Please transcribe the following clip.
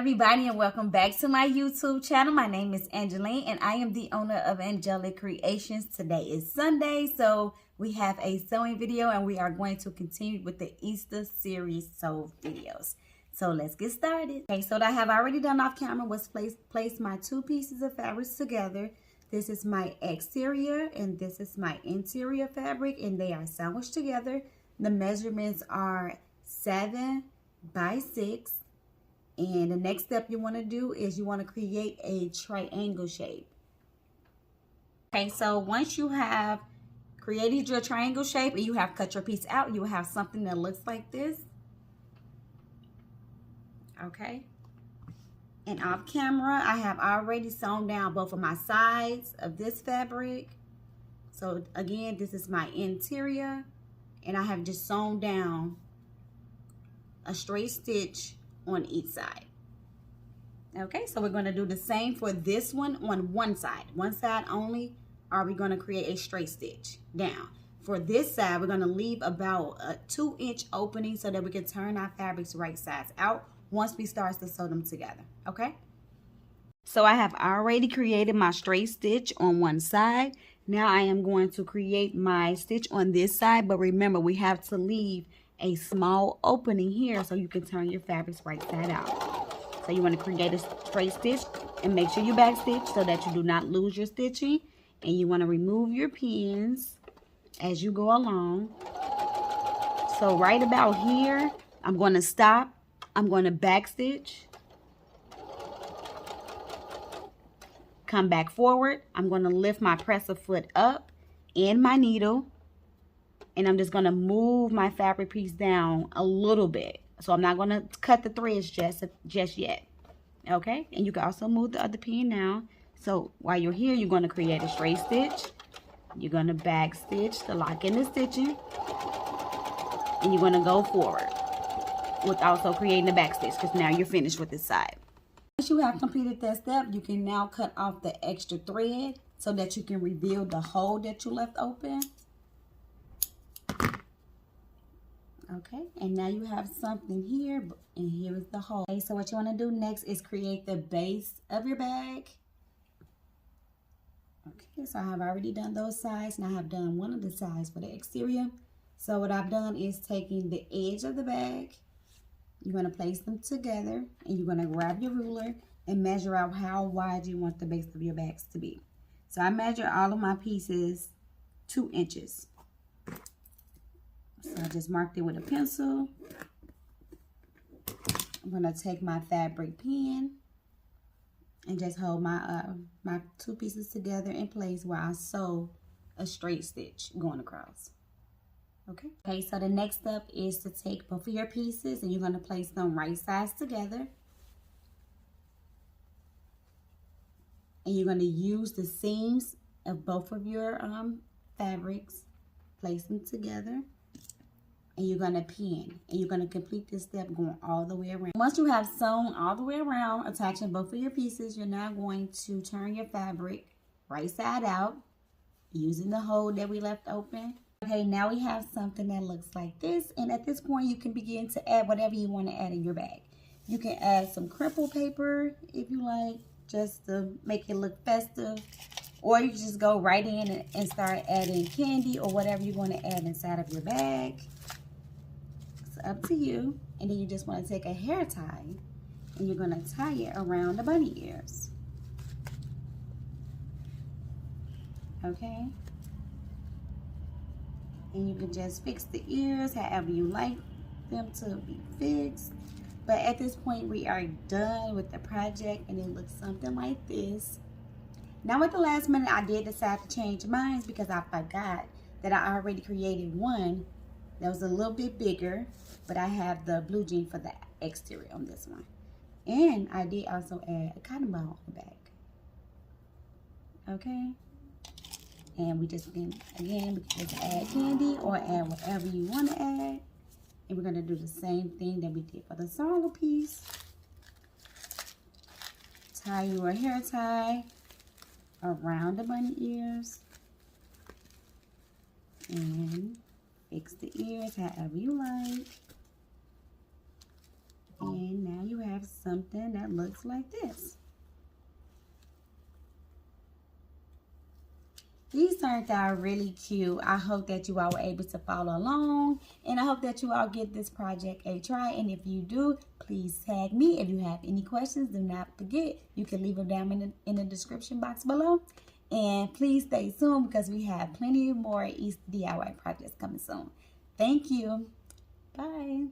everybody, and welcome back to my YouTube channel. My name is Angeline and I am the owner of Angelic Creations. Today is Sunday, so we have a sewing video and we are going to continue with the Easter series sew videos. So let's get started. Okay, so what I have already done off camera was place my two pieces of fabrics together. This is my exterior and this is my interior fabric, and they are sandwiched together. The measurements are 7 by 6. And the next step you want to do is you want to create a triangle shape. Okay, so once you have created your triangle shape and you have cut your piece out, you will have something that looks like this. Okay. And off camera, I have already sewn down both of my sides of this fabric. So again, this is my interior, and I have just sewn down a straight stitch on each side. Okay, so we're going to do the same for this one on one side only. Are we going to create a straight stitch down? For this side, we're going to leave about a 2-inch opening so that we can turn our fabrics right sides out once we start to sew them together. Okay, so I have already created my straight stitch on one side. Now I am going to create my stitch on this side, but remember, we have to leave a small opening here so you can turn your fabrics right side out. So you want to create a straight stitch and make sure you back stitch so that you do not lose your stitching. And you want to remove your pins as you go along. So right about here, I'm going to stop. I'm going to back stitch. Come back forward. I'm going to lift my presser foot up and my needle. And I'm just going to move my fabric piece down a little bit. So I'm not going to cut the threads just yet. Okay? And you can also move the other pin now. So while you're here, you're going to create a straight stitch. You're going to back stitch to lock in the stitching. And you're going to go forward with also creating a back stitch, because now you're finished with this side. Once you have completed that step, you can now cut off the extra thread so that you can reveal the hole that you left open. Okay, and now you have something here, and here is the hole. Okay, so what you want to do next is create the base of your bag. Okay, so I have already done those sides, and I have done one of the sides for the exterior. So what I've done is taking the edge of the bag, you're going to place them together, and you're going to grab your ruler and measure out how wide you want the base of your bags to be. So I measure all of my pieces 2 inches. So I just marked it with a pencil. I'm going to take my fabric pin and just hold my my 2 pieces together in place where I sew a straight stitch going across. Okay. Okay, so the next step is to take both of your pieces and you're going to place them right sides together. And you're going to use the seams of both of your fabrics, place them together. And you're going to pin, and you're going to complete this step going all the way around. Once you have sewn all the way around, attaching both of your pieces, you're now going to turn your fabric right side out using the hole that we left open. Okay, now we have something that looks like this, and at this point you can begin to add whatever you want to add in your bag. You can add some crumple paper if you like, just to make it look festive, or you can just go right in and start adding candy or whatever you want to add inside of your bag. Up to you. And then you just want to take a hair tie and you're going to tie it around the bunny ears. Okay, and you can just fix the ears however you like them to be fixed. But at this point we are done with the project, and it looks something like this. Now at the last minute I did decide to change mine because I forgot that I already created one that was a little bit bigger, but I have the blue jean for the exterior on this one. And I did also add a cotton ball on the back. Okay. And we just can, again, we can just add candy or add whatever you want to add. And we're going to do the same thing that we did for the solo piece. Tie your hair tie around the bunny ears. And fix the ears however you like. And now you have something that looks like this. These turned out really cute. I hope that you all were able to follow along. And I hope that you all give this project a try. And if you do, please tag me. If you have any questions, do not forget, you can leave them down in the description box below. And please stay tuned because we have plenty more Easter DIY projects coming soon. Thank you. Bye.